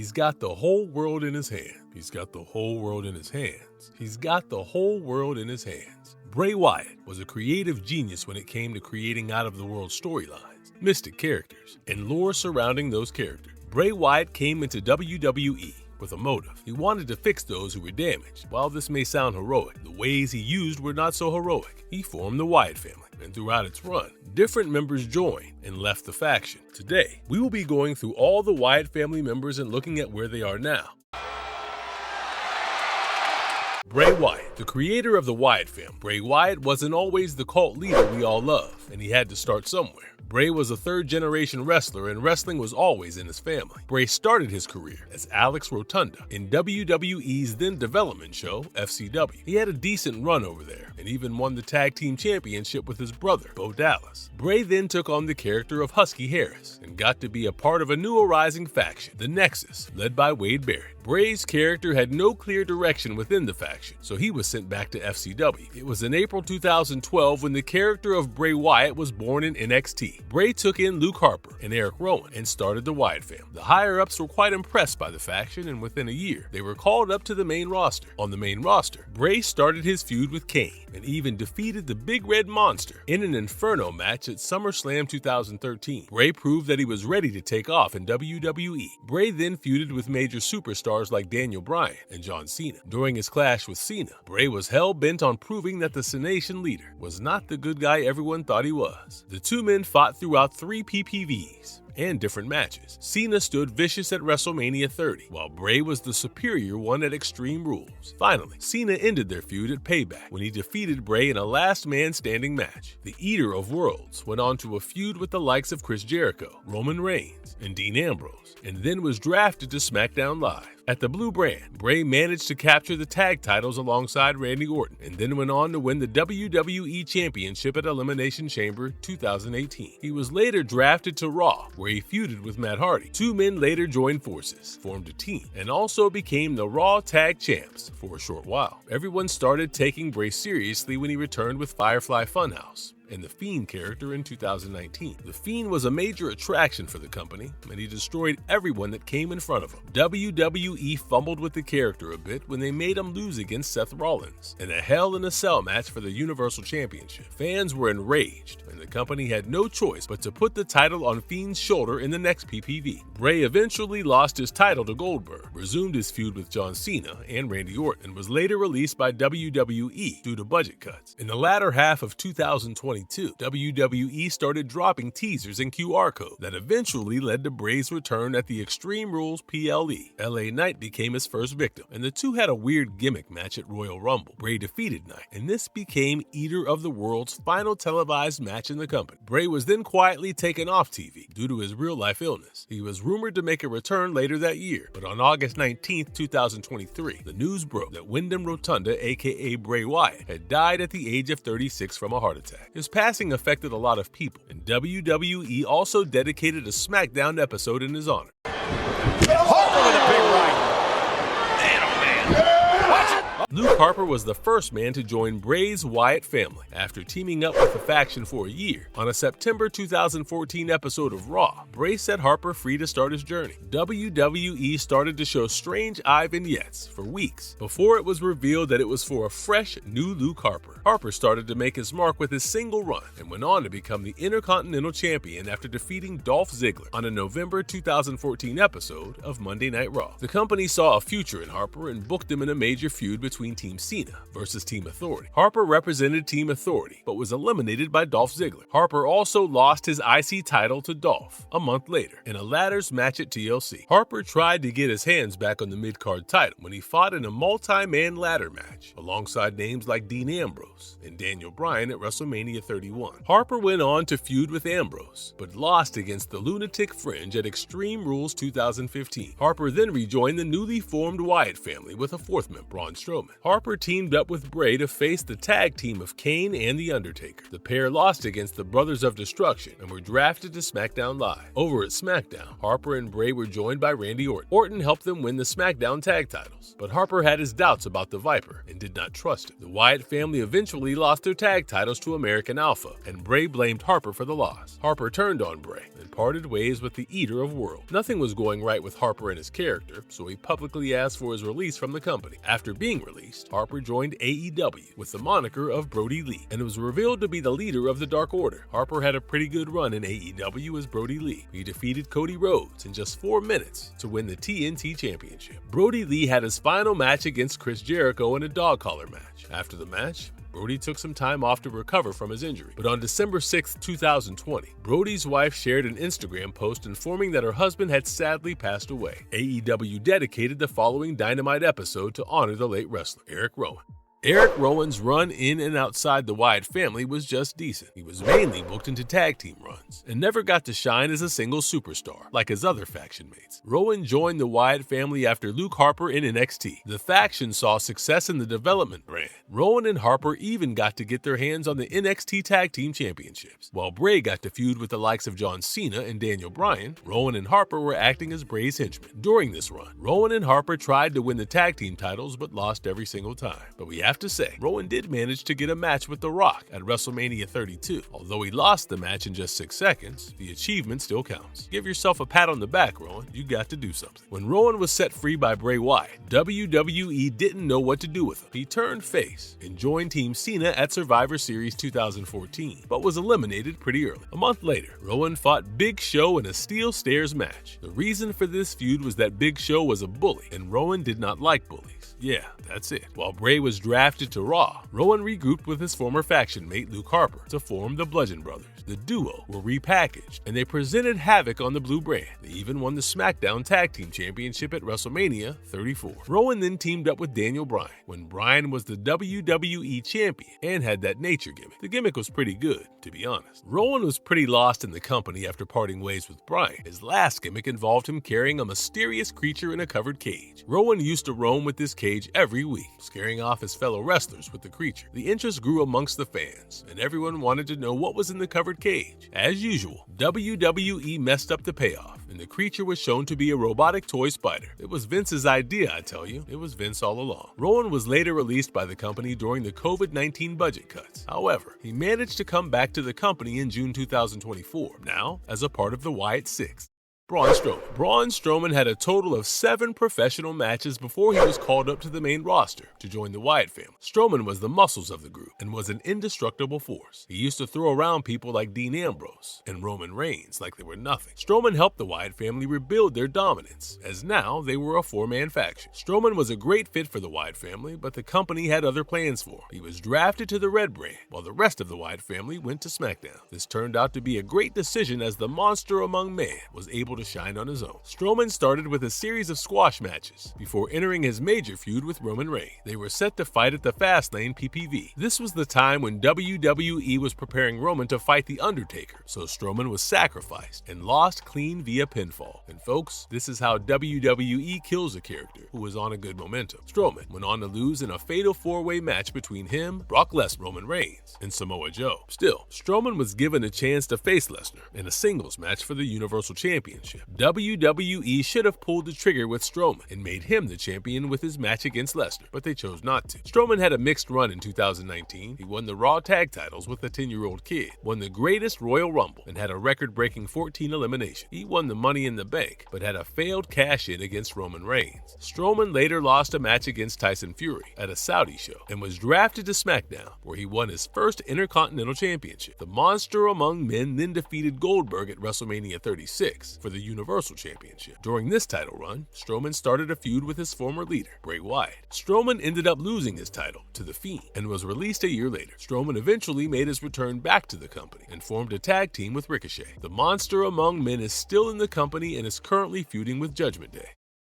He's got the whole world in his hand. He's got the whole world in his hands. He's got the whole world in his hands. Bray Wyatt was a creative genius when it came to creating out-of-the-world storylines, mystic characters, and lore surrounding those characters. Bray Wyatt came into WWE with a motive. He wanted to fix those who were damaged. While this may sound heroic, the ways he used were not so heroic. He formed the Wyatt family, and throughout its run, different members joined and left the faction. Today, we will be going through all the Wyatt family members and looking at where they are now. Bray Wyatt, the creator of the Wyatt family. Bray Wyatt wasn't always the cult leader we all love, and he had to start somewhere. Bray was a third-generation wrestler, and wrestling was always in his family. Bray started his career as Alex Rotunda in WWE's then-development show, FCW. He had a decent run over there, and even won the Tag Team Championship with his brother, Bo Dallas. Bray then took on the character of Husky Harris, and got to be a part of a new arising faction, the Nexus, led by Wade Barrett. Bray's character had no clear direction within the faction, so he was sent back to FCW. It was in April 2012 when the character of Bray Wyatt was born in NXT. Bray took in Luke Harper and Eric Rowan and started the Wyatt family. The higher-ups were quite impressed by the faction, and within a year, they were called up to the main roster. On the main roster, Bray started his feud with Kane and even defeated the Big Red Monster in an Inferno match at SummerSlam 2013. Bray proved that he was ready to take off in WWE. Bray then feuded with major superstars like Daniel Bryan and John Cena. During his clash with Cena, Bray was hell-bent on proving that the Cenation leader was not the good guy everyone thought he was. The two men fought throughout 3 PPVs and different matches. Cena stood vicious at WrestleMania 30, while Bray was the superior one at Extreme Rules. Finally, Cena ended their feud at Payback when he defeated Bray in a last-man-standing match. The Eater of Worlds went on to a feud with the likes of Chris Jericho, Roman Reigns, and Dean Ambrose, and then was drafted to SmackDown Live. At the Blue Brand, Bray managed to capture the tag titles alongside Randy Orton, and then went on to win the WWE Championship at Elimination Chamber 2018. He was later drafted to Raw, where he feuded with Matt Hardy. Two men later joined forces, formed a team, and also became the Raw Tag Champs for a short while. Everyone started taking Bray seriously when he returned with Firefly Funhouse and the Fiend character in 2019. The Fiend was a major attraction for the company, and he destroyed everyone that came in front of him. WWE fumbled with the character a bit when they made him lose against Seth Rollins in a Hell in a Cell match for the Universal Championship. Fans were enraged, and the company had no choice but to put the title on Fiend's shoulder in the next PPV. Bray eventually lost his title to Goldberg, resumed his feud with John Cena and Randy Orton, and was later released by WWE due to budget cuts. In the latter half of 2022, WWE started dropping teasers and QR codes that eventually led to Bray's return at the Extreme Rules PLE. LA Knight became his first victim, and the two had a weird gimmick match at Royal Rumble. Bray defeated Knight, and this became Eater of the World's final televised match in the company. Bray was then quietly taken off TV due to his real-life illness. He was rumored to make a return later that year, but on August 19, 2023, the news broke that Wyndham Rotunda, aka Bray Wyatt, had died at the age of 36 from a heart attack. His passing affected a lot of people, and WWE also dedicated a SmackDown episode in his honor. Harper with a big right. Man, oh man. Watch it. Luke Harper was the first man to join Bray's Wyatt family after teaming up with the faction for a year. On a September 2014 episode of Raw, Bray set Harper free to start his journey. WWE started to show strange eye vignettes for weeks before it was revealed that it was for a fresh, new Luke Harper. Harper started to make his mark with his single run and went on to become the Intercontinental Champion after defeating Dolph Ziggler on a November 2014 episode of Monday Night Raw. The company saw a future in Harper and booked him in a major feud between Team Cena versus Team Authority. Harper represented Team Authority, but was eliminated by Dolph Ziggler. Harper also lost his IC title to Dolph a month later in a ladders match at TLC. Harper tried to get his hands back on the mid-card title when he fought in a multi-man ladder match alongside names like Dean Ambrose and Daniel Bryan at WrestleMania 31. Harper went on to feud with Ambrose, but lost against the Lunatic Fringe at Extreme Rules 2015. Harper then rejoined the newly formed Wyatt family with a fourth member, Braun Strowman. Strowman. Harper teamed up with Bray to face the tag team of Kane and The Undertaker. The pair lost against the Brothers of Destruction and were drafted to SmackDown Live. Over at SmackDown, Harper and Bray were joined by Randy Orton. Orton helped them win the SmackDown tag titles, but Harper had his doubts about the Viper and did not trust him. The Wyatt family eventually lost their tag titles to American Alpha, and Bray blamed Harper for the loss. Harper turned on Bray and parted ways with the Eater of Worlds. Nothing was going right with Harper and his character, so he publicly asked for his release from the company. After being released, Harper joined AEW with the moniker of Brody Lee, and was revealed to be the leader of the Dark Order. Harper had a pretty good run in AEW as Brody Lee. He defeated Cody Rhodes in just 4 minutes to win the TNT Championship. Brody Lee had his final match against Chris Jericho in a dog collar match. After the match, Brody took some time off to recover from his injury. But on December 6, 2020, Brody's wife shared an Instagram post informing that her husband had sadly passed away. AEW dedicated the following Dynamite episode to honor the late wrestler, Eric Rowan. Eric Rowan's run in and outside the Wyatt family was just decent. He was mainly booked into tag team runs and never got to shine as a single superstar like his other faction mates. Rowan joined the Wyatt family after Luke Harper in NXT. The faction saw success in the development brand. Rowan and Harper even got to get their hands on the NXT Tag Team Championships. While Bray got to feud with the likes of John Cena and Daniel Bryan, Rowan and Harper were acting as Bray's henchmen. During this run, Rowan and Harper tried to win the tag team titles but lost every single time. But we have to say, Rowan did manage to get a match with The Rock at WrestleMania 32. Although he lost the match in just 6 seconds, the achievement still counts. Give yourself a pat on the back, Rowan. You got to do something. When Rowan was set free by Bray Wyatt, WWE didn't know what to do with him. He turned face and joined Team Cena at Survivor Series 2014, but was eliminated pretty early. A month later, Rowan fought Big Show in a steel stairs match. The reason for this feud was that Big Show was a bully, and Rowan did not like bullies. Yeah, that's it. While Bray was drafted to Raw, Rowan regrouped with his former faction mate Luke Harper to form the Bludgeon Brothers. The duo were repackaged, and they presented havoc on the blue brand. They even won the SmackDown Tag Team Championship at WrestleMania 34. Rowan then teamed up with Daniel Bryan when Bryan was the WWE Champion and had that nature gimmick. The gimmick was pretty good, to be honest. Rowan was pretty lost in the company after parting ways with Bryan. His last gimmick involved him carrying a mysterious creature in a covered cage. Rowan used to roam with this cage every week, scaring off his fellow wrestlers with the creature. The interest grew amongst the fans, and everyone wanted to know what was in the covered cage. As usual, WWE messed up the payoff, and the creature was shown to be a robotic toy spider. It was Vince's idea, I tell you. It was Vince all along. Rowan was later released by the company during the COVID-19 budget cuts. However, he managed to come back to the company in June 2024, now as a part of the Wyatt Six. Braun Strowman. Braun Strowman had a total of 7 professional matches before he was called up to the main roster to join the Wyatt family. Strowman was the muscles of the group and was an indestructible force. He used to throw around people like Dean Ambrose and Roman Reigns like they were nothing. Strowman helped the Wyatt family rebuild their dominance, as now they were a 4-man faction. Strowman was a great fit for the Wyatt family, but the company had other plans for him. He was drafted to the Red brand, while the rest of the Wyatt family went to SmackDown. This turned out to be a great decision, as the monster among men was able to shine on his own. Strowman started with a series of squash matches before entering his major feud with Roman Reigns. They were set to fight at the Fastlane PPV. This was the time when WWE was preparing Roman to fight The Undertaker, so Strowman was sacrificed and lost clean via pinfall. And folks, this is how WWE kills a character who was on a good momentum. Strowman went on to lose in a fatal 4-way match between him, Brock Lesnar, Roman Reigns, and Samoa Joe. Still, Strowman was given a chance to face Lesnar in a singles match for the Universal Championship. WWE should have pulled the trigger with Strowman and made him the champion with his match against Lesnar, but they chose not to. Strowman had a mixed run in 2019. He won the Raw tag titles with a 10-year-old kid, won the greatest Royal Rumble, and had a record-breaking 14 eliminations. He won the Money in the Bank, but had a failed cash-in against Roman Reigns. Strowman later lost a match against Tyson Fury at a Saudi show and was drafted to SmackDown, where he won his first Intercontinental Championship. The monster among men then defeated Goldberg at WrestleMania 36 for the Universal Championship. During this title run, Strowman started a feud with his former leader, Bray Wyatt. Strowman ended up losing his title to The Fiend and was released a year later. Strowman eventually made his return back to the company and formed a tag team with Ricochet. The monster among men is still in the company and is currently feuding with Judgment Day.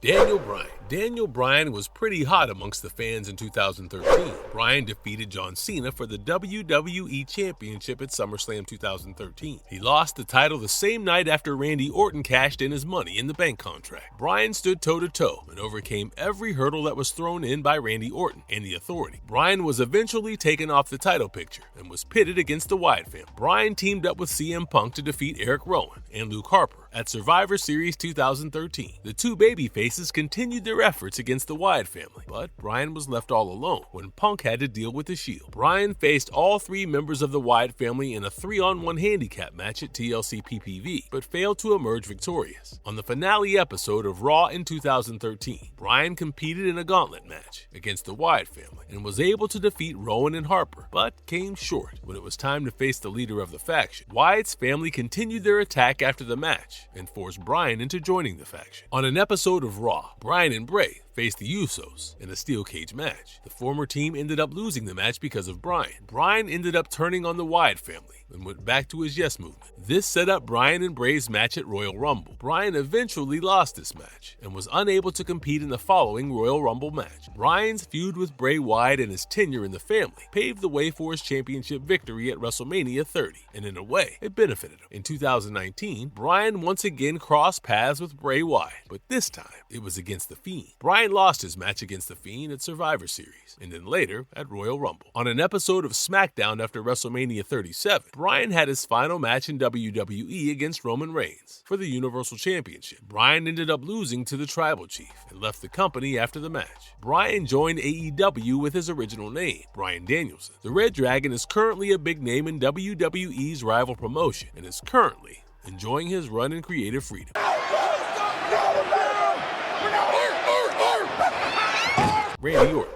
Daniel Bryan was pretty hot amongst the fans in 2013. Bryan defeated John Cena for the WWE Championship at SummerSlam 2013. He lost the title the same night after Randy Orton cashed in his Money in the Bank contract. Bryan stood toe-to-toe and overcame every hurdle that was thrown in by Randy Orton and the Authority. Bryan was eventually taken off the title picture and was pitted against the Wyatt family. Bryan teamed up with CM Punk to defeat Eric Rowan and Luke Harper at Survivor Series 2013. The two babyfaces continued their efforts against the Wyatt family, but Bryan was left all alone when Punk had to deal with the Shield. Bryan faced all three members of the Wyatt family in a 3-on-1 handicap match at TLC PPV, but failed to emerge victorious. On the finale episode of Raw in 2013, Bryan competed in a gauntlet match against the Wyatt family and was able to defeat Rowan and Harper, but came short when it was time to face the leader of the faction. Wyatt's family continued their attack after the match and forced Bryan into joining the faction. On an episode of Raw, Bryan and Bray faced the Usos in a steel cage match. The former team ended up losing the match because of Bryan. Bryan ended up turning on the Wyatt family and went back to his yes movement. This set up Bryan and Bray's match at Royal Rumble. Bryan eventually lost this match and was unable to compete in the following Royal Rumble match. Bryan's feud with Bray Wyatt and his tenure in the family paved the way for his championship victory at WrestleMania 30, and in a way, it benefited him. In 2019, Bryan once again crossed paths with Bray Wyatt, but this time it was against The Fiend. Bryan lost his match against The Fiend at Survivor Series, and then later at Royal Rumble. On an episode of SmackDown after WrestleMania 37, Bryan had his final match in WWE against Roman Reigns for the Universal Championship. Bryan ended up losing to the Tribal Chief and left the company after the match. Bryan joined AEW with his original name, Bryan Danielson. The Red Dragon is currently a big name in WWE's rival promotion and is currently enjoying his run in creative freedom.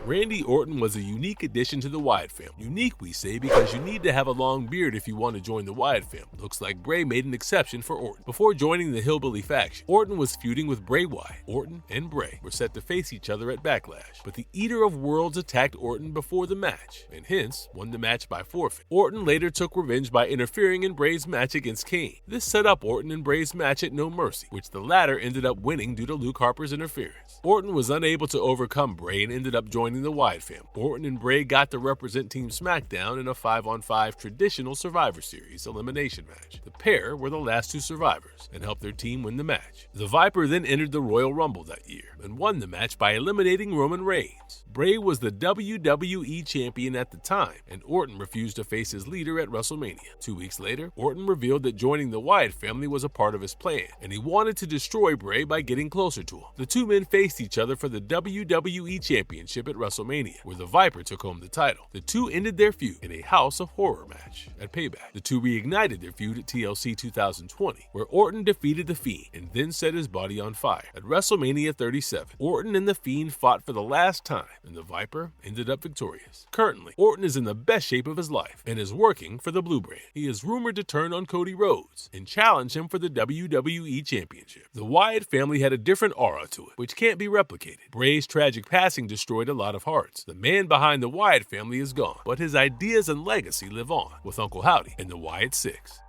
Randy Orton was a unique addition to the Wyatt family. Unique, we say, because you need to have a long beard if you want to join the Wyatt family. Looks like Bray made an exception for Orton. Before joining the Hillbilly faction, Orton was feuding with Bray Wyatt. Orton and Bray were set to face each other at Backlash, but the Eater of Worlds attacked Orton before the match, and hence won the match by forfeit. Orton later took revenge by interfering in Bray's match against Kane. This set up Orton and Bray's match at No Mercy, which the latter ended up winning due to Luke Harper's interference. Orton was unable to overcome Bray and ended up joining the Wyatt family. Orton and Bray got to represent Team SmackDown in a 5-on-5 traditional Survivor Series elimination match. The pair were the last two survivors and helped their team win the match. The Viper then entered the Royal Rumble that year and won the match by eliminating Roman Reigns. Bray was the WWE champion at the time, and Orton refused to face his leader at WrestleMania. 2 weeks later, Orton revealed that joining the Wyatt family was a part of his plan, and he wanted to destroy Bray by getting closer to him. The two men faced each other for the WWE Championship at WrestleMania, where the Viper took home the title. The two ended their feud in a House of Horror match at Payback. The two reignited their feud at TLC 2020, where Orton defeated The Fiend and then set his body on fire. At WrestleMania 37, Orton and The Fiend fought for the last time, and the Viper ended up victorious. Currently, Orton is in the best shape of his life and is working for the Blue Brand. He is rumored to turn on Cody Rhodes and challenge him for the WWE Championship. The Wyatt family had a different aura to it, which can't be replicated. Bray's tragic passing destroyed a lot of hearts. The man behind the Wyatt family is gone, but his ideas and legacy live on with Uncle Howdy and the Wyatt Six.